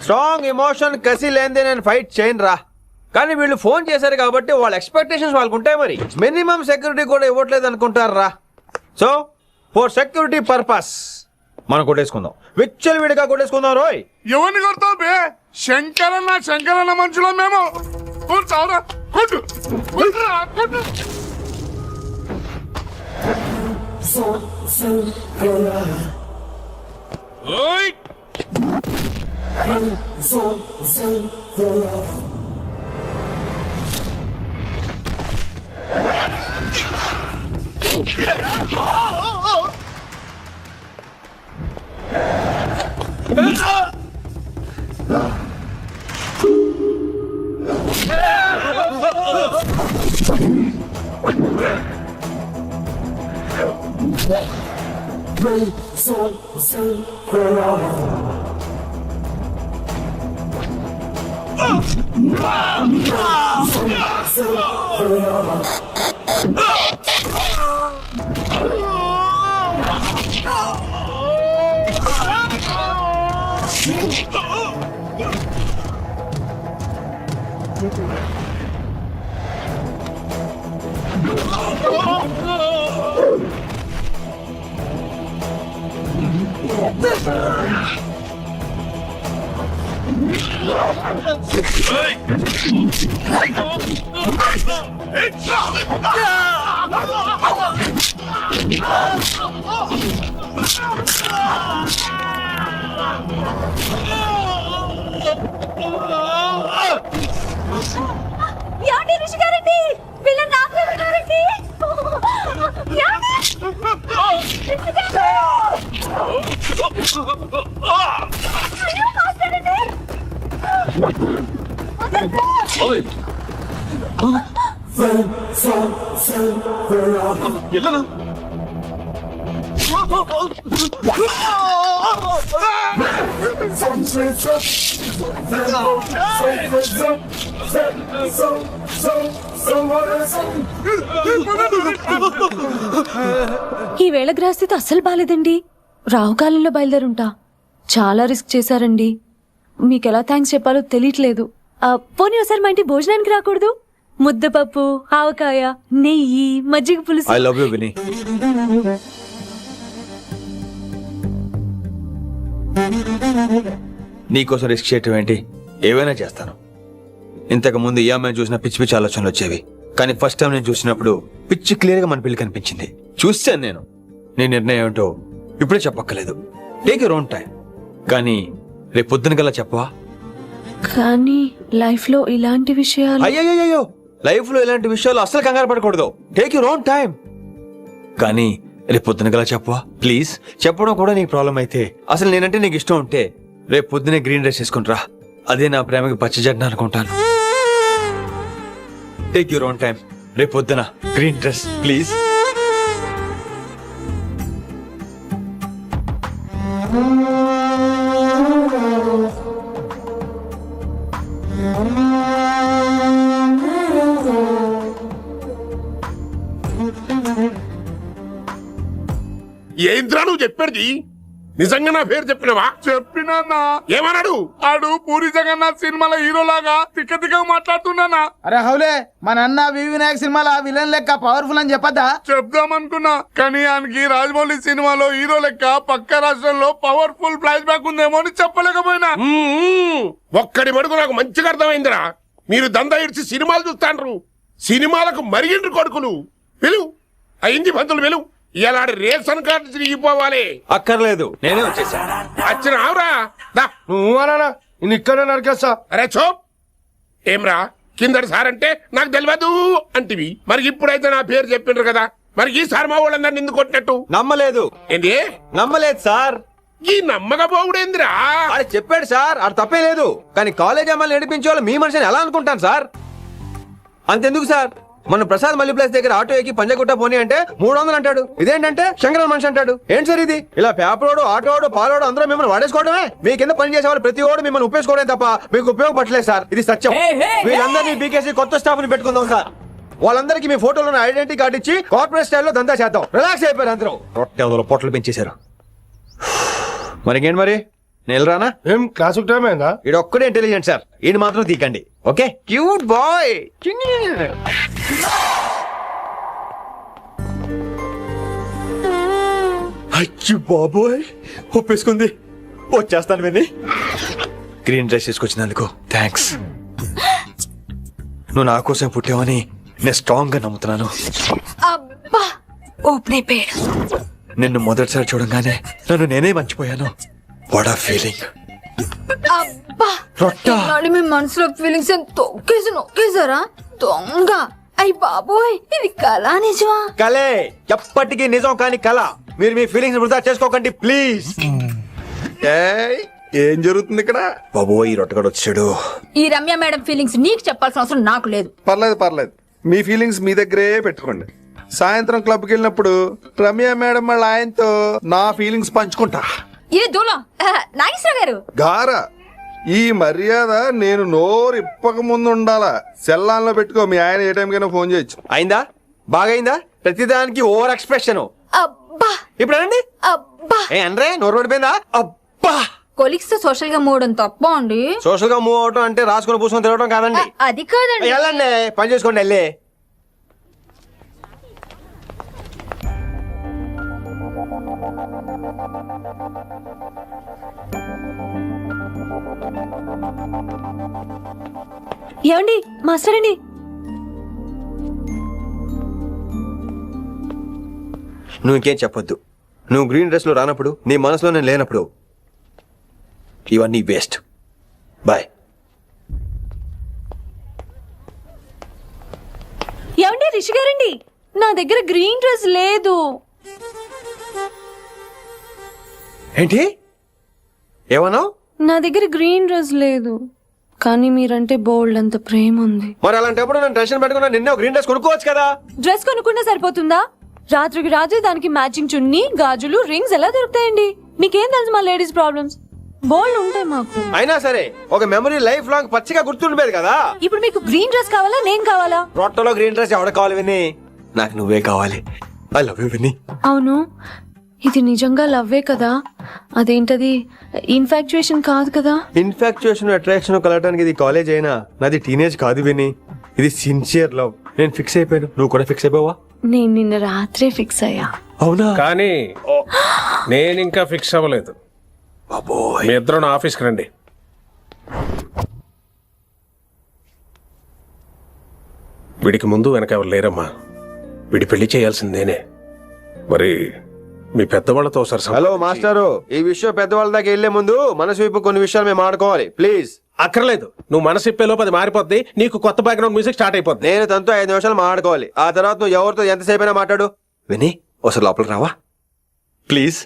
Speaker 3: స్ట్రాంగ్ ఎమోషన్ కసి లేనిదే నేను ఫైట్ చేయను రా. కానీ వీళ్ళు ఫోన్ చేశారు కాబట్టి వాళ్ళ ఎక్స్పెక్టేషన్స్ వాళ్ళకు ఉంటాయి. మరి మినిమం సెక్యూరిటీ కూడా ఇవ్వట్లేదు అనుకుంటారు రా. సో ఫర్ సెక్యూరిటీ పర్పస్ మనం కొట్టేసుకుందాం, విచ్చలు విడిగా కొట్టేసుకుందాం. రోయ్
Speaker 8: ఎవరిని కొడతావు బే? శంకరన్న మనుషులో మేము. చావురా, కొట్టు.
Speaker 14: యాండి రిషి గారండి, వీళ్ళని నాకు ఎవరండి? యాండి అయ్యో మాట్లాడండి.
Speaker 5: ఈ వేళ గ్రహస్థితి అస్సలు బాలేదండి. రాహుకాలంలో బయలుదేరుంటా. చాలా రిస్క్ చేశారండి. మీకెలా థ్యాంక్స్ చెప్పాలో తెలియట్లేదు. పోనీ ఒకసారి మా ఇంటి భోజనానికి రాకూడదు? ముద్దపప్పు, ఆవకాయ, నెయ్యి, మజ్జిగ పులుసు.
Speaker 3: ఐ లవ్ యూ విని. నీకోసం రిస్క్ చేయటం ఏంటి? ఏవైనా చేస్తాను. ఇంతకు ముందు ఈ అమ్మాయిని చూసిన పిచ్చి పిచ్చి ఆలోచనలు వచ్చేవి, కానీ ఫస్ట్ టైం నేను చూసినప్పుడు పిచ్చి క్లియర్గా మన పిల్లి కనిపించింది. చూశాను నేను. నీ నిర్ణయం ఏంటో ఇప్పుడే చెప్పక్కర్లేదు. Take your own time. కానీ రేపు పొద్దున గల్లా చెప్పవా?
Speaker 5: కానీ లైఫ్ లో ఇలాంటి విషయాలు
Speaker 3: అయ్యో, లైఫ్ లో ఇలాంటి విషయాలు అస్సలు కంగారు పడకూడదు. Take your own time. కానీ రేపు పొద్దున గల చెప్పవా ప్లీజ్? చెప్పడం కూడా నీకు ప్రాబ్లం అయితే, అసలు నేనంటే నీకు ఇష్టం ఉంటే రేపు పొద్దునే గ్రీన్ డ్రెస్ వేసుకుంటరా. అదే నా ప్రేమకి పచ్చజెండా అనుకుంటాను. Take your own time. రేపు పొద్దున గ్రీన్ డ్రెస్ ప్లీజ్.
Speaker 8: ఏంద్రా నువ్వు చెప్పేది? నిజంగా నా పేరు చెప్పినవా?
Speaker 13: చెప్పినా
Speaker 8: ఏమన్నాడు?
Speaker 13: ఆడు పూరి జగన్నాథ్ సినిమాలో హీరో లాగా తిక్క తిక్క మాట్లాడుతున్నా.
Speaker 15: అరే హౌలే, మన అన్న వి వినాయక్ సినిమాలో విలన్ లెక్క పవర్ఫుల్ అని చెప్పద్దా?
Speaker 13: చెప్దామనుకున్నా, కానీ ఆయనకి రాజమౌళి సినిమాలో హీరో లెక్క పక్క రాష్ట్రంలో పవర్ఫుల్ ఫ్లాష్ బ్యాక్ ఉందేమో అని చెప్పలేకపోయినా.
Speaker 8: ఒక్కడి మడుగు నాకు మంచిగా అర్థమైందిరా. మీరు దందా ఇడిచి సినిమాలు చూస్తాండ్రు. సినిమాలకు మరిగిండ్రు కొడుకులు. పిలువు అయింది పంతులు, పిలువు. ఇలా రేషన్ కార్డు తిరిగిపోవాలి.
Speaker 3: అక్కర్లేదు, నేనే వచ్చేసా.
Speaker 8: వచ్చినావురా?
Speaker 13: నువ్వు అనా నేను ఇక్కడే నరికేస్తా.
Speaker 8: అరే చోప్. ఏమ్రా కిందటి సార్ అంటే నాకు తెలియదు అంటివి, మరి ఇప్పుడైతే నా పేరు చెప్పిండ్రు కదా, మరి ఈ సార్ మా వాళ్ళందరినీ ఎందుకు కొట్టినట్టు?
Speaker 3: నమ్మలేదు.
Speaker 8: ఏంది
Speaker 3: నమ్మలేదు సార్.
Speaker 8: ఈ నమ్మకపోవుడేందిరా?
Speaker 3: అది చెప్పాడు సార్, అది తప్పే లేదు. కానీ కాలేజ్ అమ్మాయిలు నడిపించే వాళ్ళు మీ మనిషిని ఎలా అనుకుంటాను సార్? అంతెందుకు సార్, మన ప్రసాద్ మల్లి ప్లేస్ దగ్గర ఆటో ఎక్కి పంజగుట్ట పోనీ అంటే 300 అంటాడు. ఇదేంటంటే శంకరన్ మనిషి అంటాడు. ఏంటి సార్ ఇది? ఇలా పేపరోడు, ఆటోడు, పాలోడు అందరూ మిమ్మల్ని వాడేసుకోవడమే. మీ కింద పని చేసే వాళ్ళు ప్రతి ఓడు మిమ్మల్ని ఉపయోగించుకోవడం తప్ప మీకు ఉపయోగపడలేదు సార్. ఇది సత్యం. వీళ్ళందరినీ బీకేసి కొత్త స్టాఫ్ ని పెట్టుకుందాం సార్. వాళ్ళందరికీ మీ ఫోటోలో ఐడెంటిటీ కార్డు ఇచ్చి కార్పొరేట్ స్టైల్లో దందా చేద్దాం. రిలాక్స్ అయిపోయారు అందరూ. రొట్టె పొట్టలు పెంచేశారు. మరికేంటి మరి నేను రానా?
Speaker 13: ఏం క్లాస్ టైం అయిందా?
Speaker 3: ఇది ఒక్కడే ఇంటెలిజెంట్ సార్, ఇది మాత్రం తీకండి. Okay cute boy. అచ్చి బాబోయ్, ఒప్పేసుకుంది. వచ్చేస్తాను విని. గ్రీన్ డ్రెస్ తీసుకొచ్చినందుకు థ్యాంక్స్. నువ్వు నా కోసం పుట్టావని నేను స్ట్రాంగ్ గా నమ్ముతున్నాను.
Speaker 14: అబ్బా ఓపెన్ అయిపోయాడు.
Speaker 3: నిన్ను మొదటిసారి చూడంగానే నన్ను నేనే మర్చిపోయాను. వాట్ ఆ ఫీలింగ్.
Speaker 14: అబ్బా మీ మనసులో ఫీలింగ్స్ తొక్కేసి నొక్కేసారా దొంగ? అయ్యి బాబోయ్, ఇది కళ నిజమా?
Speaker 3: కలే, ఎప్పటికీ నిజం కాని కళ. మీరు మీ ఫీలింగ్స్ వృధా చేసుకోకండి ప్లీజ్.
Speaker 9: ఏం జరుగుతుంది ఇక్కడ?
Speaker 3: బాబోయ్, ఈ రొట్టగడు వచ్చాడు.
Speaker 14: ఈ రమ్య మేడం ఫీలింగ్స్ నీకు చెప్పాల్సిన అవసరం నాకు లేదు.
Speaker 9: పర్లేదు, మీ ఫీలింగ్స్ మీ దగ్గరే పెట్టుకోండి. సాయంత్రం క్లబ్కి వెళ్ళినప్పుడు రమ్య మేడం వాళ్ళ ఆయనతో నా ఫీలింగ్స్ పంచుకుంటా.
Speaker 14: ఇది దూలం నాగేశ్వర గారు
Speaker 9: గారా, ఈ మర్యాద నేను నోరు ఇప్పక ముందు ఉండాలా. సెల్లాన్లో పెట్టుకో, మీ ఆయన ఏ టైంకైనా ఫోన్ చేయొచ్చు.
Speaker 3: అయిందా? బాగైందా? ప్రతిదానికి ఓవర్ ఎక్స్ప్రెషన్.
Speaker 14: అబ్బా
Speaker 3: ఇప్పుడు అనండి.
Speaker 14: అబ్బా
Speaker 3: ఏ అనరే, నోరు పడిపోయిందా? అబ్బా.
Speaker 14: కొలిక్స్ తో సోషల్ గా మూవ్ అవడం తప్ప అండి.
Speaker 3: సోషల్ గా మూవ్ అవటం అంటే రాసుకొని పూసుకొని తిరగడం కాదండి.
Speaker 14: అది కాదండి.
Speaker 3: వెళ్ళండి, పని చేసుకోండి. వెళ్ళే
Speaker 5: ఏమండి మాస్టర్ అండి,
Speaker 3: నువ్వు ఇంకేం చెప్పొద్దు. నువ్వు గ్రీన్ డ్రెస్ లో రానప్పుడు, నీ మనసులో నేను లేనప్పుడు ఇవన్నీ వేస్ట్. బాయ్.
Speaker 5: ఏమండి రిషి గారండి, నా దగ్గర గ్రీన్ డ్రెస్ లేదు.
Speaker 3: ఏంటి ఏమన్నావు?
Speaker 5: నా దగ్గర గ్రీన్ డ్రెస్ లేదు, కానీ మీరంటే బోల్డ్ అంత ప్రేమ ఉంది.
Speaker 3: మరి అలాంటప్పుడు నేను టెన్షన్ పెట్టుకున్నా, నిన్నే గ్రీన్ డ్రెస్ కొనుక్కోవచ్చు కదా.
Speaker 5: డ్రెస్ కొనుక్కుంటే సరిపోతుందా? రాత్రికి రాత్రి దానికి మ్యాచింగ్ చున్నీ, గాజులు, రింగ్స్ ఎలా దొరుకుతాయండి? మీకేం తెలుసు మా లేడీస్ ప్రాబ్లమ్స్? బోల్డ్ ఉంటాయి మాకు.
Speaker 3: అయినా సరే ఒక మెమరీ లైఫ్ లాంగ్ పచ్చిగా గుర్తుండిపోయేది కదా.
Speaker 5: ఇప్పుడు మీకు గ్రీన్ డ్రెస్ కావాలా, నేను కావాలా?
Speaker 3: రొట్టెలో గ్రీన్ డ్రెస్ ఎవడ కావాలి విని? నాకు నువ్వే కావాలి. ఐ లవ్ యూ విని.
Speaker 5: అవును, ఇది నిజంగా లవ్వే కదా? అదేంటది ఇన్ఫాక్చుయేషన్ కాదు కదా?
Speaker 3: ఇన్ఫాక్చుయేషన్, అట్రాక్షన్ కలగడానికి ఇది కాలేజ్ అయినా నాది టీనేజ్ కాదు విని. ఇది సిన్సియర్ లవ్. నేను ఫిక్స్ అయిపోయాను, నువ్వు కూడా ఫిక్స్ అయిపోవా?
Speaker 5: నేను నిన్న రాత్రే ఫిక్స్ అయ్యా.
Speaker 3: అవునా?
Speaker 4: కానీ నేను ఇంకా ఫిక్స్ అవ్వలేదు. మీ ఇద్దరు నా ఆఫీస్కి రండి. వీడికి ముందు వెనక ఎవరు లేరమ్మా. వీడి పెళ్లి చేయాల్సిందేనే. మరి మీ పెద్దవాళ్ళతో ఒకసారి
Speaker 3: హలో మాస్టారు, ఈ విషయం పెద్దవాళ్ళ దాకా వెళ్లే ముందు మనసు వైపు కొన్ని విషయాలు మేము ఆడుకోవాలి ప్లీజ్.
Speaker 4: అక్కర్లేదు, నువ్వు మనసు ఇప్పేలోపు అది మారిపోద్ది. నీకు కొత్త బ్యాక్గ్రౌండ్ మ్యూజిక్ స్టార్ట్ అయిపోద్ది.
Speaker 3: నేను తనతో 5 నిమిషాలు మాట్లాడుకోవాలి. ఆ తర్వాత నువ్వు ఎవరితో ఎంతసేపు అయినా మాట్లాడు. విని ఒకసారి లోపలికి రావా ప్లీజ్.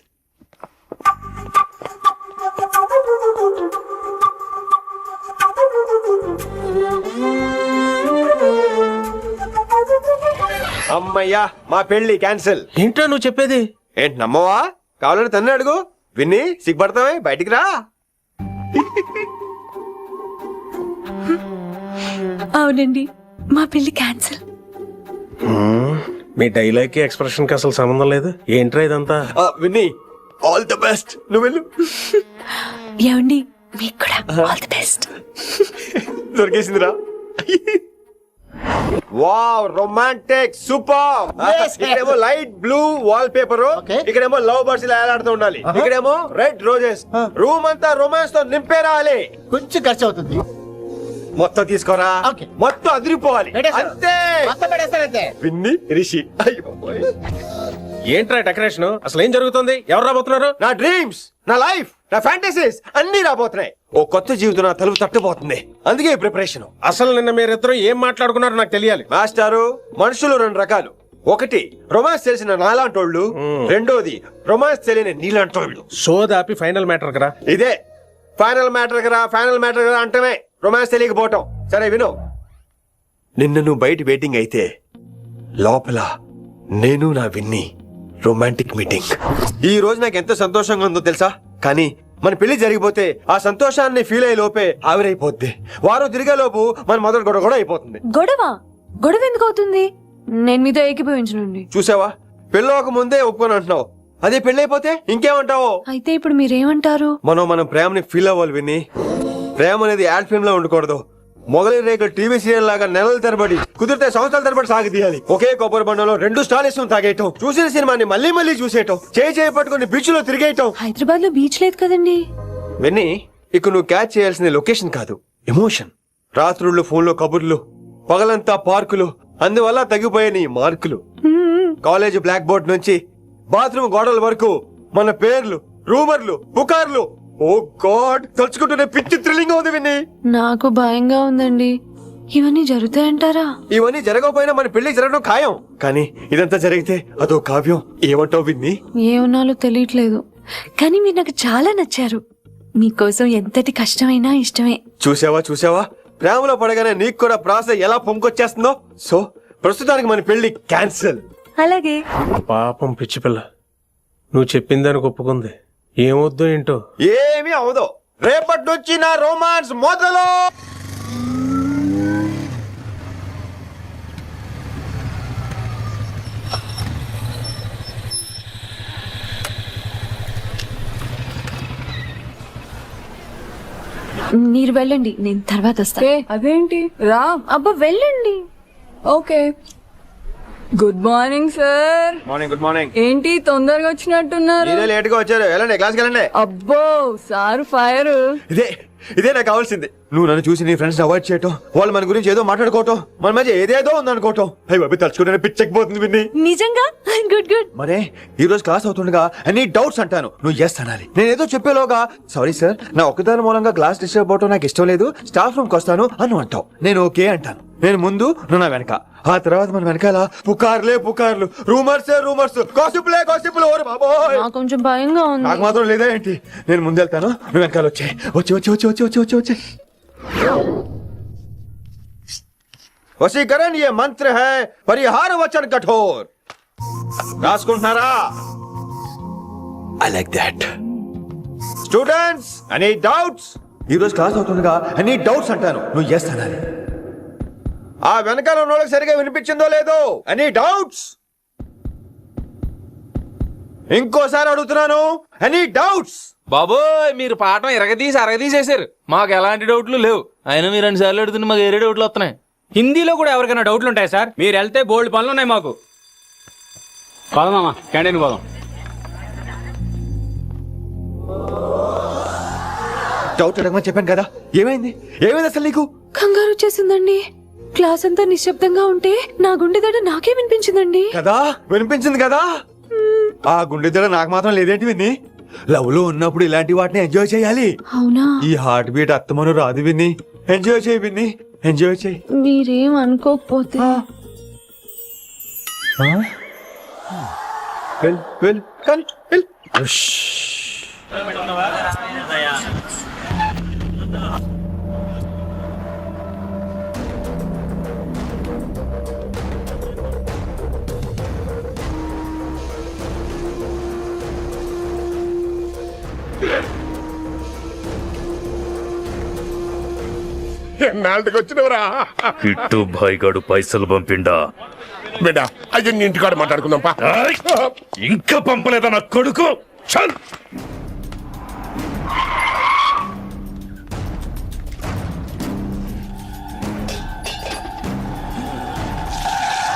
Speaker 3: అమ్మయ్యా, మా పెళ్లి క్యాన్సిల్.
Speaker 4: ఏంటో నువ్వు చెప్పేది?
Speaker 3: ఏంటి నమ్మవా? కావాలని తన్నే అడుగు. విన్ని సిగ్గుపడతావే, బయటికి రా.
Speaker 5: అవునండి, మా పెళ్లి క్యాన్సిల్.
Speaker 4: మీ డైలాగ్ కి ఎక్స్ప్రెషన్ కి అసలు సంబంధం లేదు. ఏంట్రా ఇదంతా?
Speaker 3: విన్ని ఆల్ ది బెస్ట్. నువ్వు వెళ్ళు.
Speaker 5: ఏమండి, మీకు కూడా ఆల్ ది బెస్ట్.
Speaker 3: దొరికేసిందిరా. Wow, romantic, super. ఇక్కడేమో లైట్ బ్లూ వాల్ పేపర్, ఇక్కడేమో లవ్ బర్డ్స్ ఇలా ఏలాడుతూ ఉండాలి, ఇక్కడేమో రెడ్ రోజెస్. రూమ్ అంతా రొమాన్స్ తో నింపే రావాలి.
Speaker 7: కొంచెం ఖర్చు అవుతుంది.
Speaker 3: మొత్తం తీసుకోరా, మొత్తం అదిరిపోవాలి అంతే. విన్ని రిషి.
Speaker 4: ఏంట్రా డెకరేషన్? అసలు ఏం జరుగుతుంది? ఎవరు రాబోతున్నారు?
Speaker 3: నా డ్రీమ్స్, నా లైఫ్, నా ఫ్యాంటసీస్ అన్ని రాబోతున్నాయి. ఓ కొత్త జీవితం నా తలుపు తట్టబోతుంది. అందుకే ప్రిపరేషన్.
Speaker 4: అసలు నిన్న మీరిద్దరు ఏం మాట్లాడుకున్నారో నాకు తెలియాలి.
Speaker 3: మాస్టారు, మనుషులు 2 రకాలు. ఒకటి రొమాన్స్ తెలిసిన నాలాంటోళ్ళు, రెండోది రొమాన్స్ తెలియని నీలాంటోళ్ళు.
Speaker 4: సోదాపి ఫైనల్ మ్యాటర్ కదా.
Speaker 3: ఇదే ఫైనల్ మ్యాటర్ కదా. ఫైనల్ మ్యాటర్ కదా అంటమే రొమాన్స్ తెలియకపోవటం. సరే విను, నిన్న నువ్వు బయట వెయిటింగ్ అయితే లోపల నేను నా విన్ని రొమాంటిక్ మీటింగ్. ఈ రోజు నాకు ఎంత సంతోషంగా ఉందో తెలుసా? కానీ మన పెళ్లి జరిగిపోతే ఆ సంతోషాన్ని ఫీల్ అయ్యే లోపే ఆవిరైపోద్ది. వారం తిరిగే లోపు మన మొదటి గొడవ కూడా అయిపోతుంది.
Speaker 5: గొడవ ఎందుకు అవుతుంది? నేను మీతో ఏకీభవించనండి.
Speaker 3: చూసావా, పెళ్ళవక ముందే ఒప్పుకొని అంటున్నావు. అదే పెళ్ళైపోతే ఇంకేమంటావు?
Speaker 5: అయితే ఇప్పుడు మీరేమంటారు?
Speaker 3: మనం ప్రేమని ఫీల్ అవ్వాలి విని. ప్రేమ అనేది యాడ్ ఫిల్మ్ లో ఉండకూడదు. మొగలి రేఖలు టీవీ సీరియల్ లాగా నెలల తరబడి, కుదిరితే సంవత్సరాల తరబడి సాగి తీయాలి. ఒకే కొబ్బరి బండలో 2 స్టాలిస్ తాగేయటం, చూసిన సినిమాని మళ్ళీ చూసేయటం, చేయి పట్టుకుని బీచ్ లో తిరిగేయటం.
Speaker 5: హైదరాబాద్ లో బీచ్ లేదు కదండి.
Speaker 3: విన్ని, ఇక నువ్వు క్యాచ్ చేయాల్సిన లొకేషన్ కాదు, ఎమోషన్. రాత్రుళ్ళు ఫోన్లో కబుర్లు, పగలంతా పార్కులు, అందువల్ల తగ్గిపోయే నీ మార్కులు. కాలేజ్ బ్లాక్ బోర్డ్ నుంచి బాత్రూమ్ గోడల వరకు మన పేర్లు, రూమర్లు, పుకార్లు. ఓ గాడ్, తలుచుకుంటూనే పిచ్చి థ్రిల్లింగ్ అవుతుంది విన్ని.
Speaker 5: నాకు భయంగా ఉందండి. ఇవన్నీ జరుగుతాయంటారా?
Speaker 3: ఇవన్నీ జరగకపోయినా మన పెళ్లి జరగడం ఖాయం. కానీ ఇదంతా జరిగితే అదో కావ్యం. ఏమంటావు విన్ని?
Speaker 5: ఏమన్నాలో తెలియట్లేదు, కానీ మీరు నాకు చాలా నచ్చారు. మీకోసం ఎంతటి కష్టమైనా ఇష్టమే.
Speaker 3: చూసావా, ప్రేమలో పడగానే నీకు కూడా ప్రాస ఎలా పొంకొచ్చేస్తుందో. సో ప్రస్తుతానికి మన పెళ్లి క్యాన్సిల్.
Speaker 5: అలాగే.
Speaker 4: పాపం పిచ్చి పిల్ల, నువ్వు చెప్పిందానికి ఒప్పుకుంది. ఏమొద్దు ఏంటో.
Speaker 3: ఏమీ అవదో. రేపటి నుంచి నా రొమాన్స్ మొదలు.
Speaker 5: మీరు వెళ్ళండి, నేను తర్వాత వస్తా.
Speaker 2: అదేంటి రా.
Speaker 5: అబ్బా వెళ్ళండి.
Speaker 2: Okay. Good morning sir.
Speaker 3: Morning. Good morning.
Speaker 2: ఏంటి తొందరగా వచ్చినట్టున్నారు?
Speaker 3: లేట్ గా వచ్చారు. వెళ్ళండి, క్లాస్కి వెళ్ళండి.
Speaker 2: అబ్బో సార్ ఫైర్.
Speaker 3: ఇదే నాకు కావాల్సింది. నువ్వు నన్ను చూసి నీ ఫ్రెండ్స్ అవాయిడ్ చేయటం, వాళ్ళు మన గురించి ఏదో మాట్లాడుకోవటం, మన మధ్య ఏదేదో ఉందనుకోవటం. అయ్యి బాబు, తలుచుకుంటే పిచ్చెక్కిపోతుంది విన్ని.
Speaker 5: నిజంగా గుడ్.
Speaker 3: మరే ఈ రోజు క్లాస్ అవుతుండగా ఎనీ డౌట్స్ అంటాను, నువ్వు ఎస్ అనాలి. నేను ఏదో చెప్పేలోగా సారీ సార్, నా ఒక్కదాని మూలంగా క్లాస్ డిస్టర్బ్ అవటం నాకు ఇష్టం లేదు, స్టాఫ్ రూమ్ కి వస్తాను అని అంటావు. నేను ఓకే అంటాను. నేను ముందు, నువ్వు నా వెనక. ఆ తర్వాత మన వెనకాల పుకార్లు, రూమర్స్, గాసిప్లే. ఓరు బాబోయ్,
Speaker 5: నాకు కొంచెం భయంగా ఉంది.
Speaker 3: నాకు మాత్రం లేదా ఏంటి? నేను ముందెళ్తాను, నువ్వు వెనకాల వచ్చే. వశీకరణ ये मंत्र है, परिहार वचन कठोर. రాసుకుంటున్నారా? I like that. Students, any doubts? ఈ రోజు క్లాస్ అవుతుండగా any doubts అంటాను, నువ్వు yes అనాలి. ఆ వెనకాల ఉన్న వాళ్ళకి సరిగా వినిపించిందో లేదో? any doubts? ఇంకోసారి అడుగుతున్నాను, any doubts?
Speaker 11: బాబోయ్, మీరు పాఠం అరగదీసేశారు. మాకు ఎలాంటి డౌట్లు లేవు. అయినా మీరు 2 సార్లు అడుగుతుంటే మాకు ఏరే డౌట్లు వస్తున్నాయి. హిందీలో కూడా ఎవరికైనా డౌట్లు ఉంటాయి సార్? మీరు వెళ్తే బోల్డ్ పనులు ఉన్నాయి మాకు. పోదామా, క్యాంటీన్ పోదాం.
Speaker 3: డౌట్ అడగమని చెప్పాను కదా, ఏమైంది ఏమైంది అసలు నీకు?
Speaker 5: కంగారు వచ్చేసిందండి. క్లాస్ అంతా నిశ్శబ్దంగా ఉంటే నా గుండె దడ నాకే వినిపించిందండి.
Speaker 3: కదా వినిపించింది కదా, ఆ గుండె దడ నాకు మాత్రం లేదేంటి విన్ని? లవ్ లో ఉన్నప్పుడు ఇలాంటి వాటిని ఎంజాయ్ చేయాలి.
Speaker 5: అవునా?
Speaker 3: ఈ హార్ట్ బీట్ అత్తమను రాదు విన్ని, ఎంజాయ్ చేయి విన్ని, ఎంజాయ్ చేయి.
Speaker 5: మీరేం అనుకోకపోతే
Speaker 8: ఎన్నాళ్ళకి వచ్చినవరా?
Speaker 10: కిట్టు భాయ్ గాడు పైసలు పంపిండా?
Speaker 8: బిడ్డ అయ్యో ఇంటికాడ మాట్లాడుకుందాం పా.
Speaker 10: ఇంకా పంపలేదా నా కొడుకు? చల్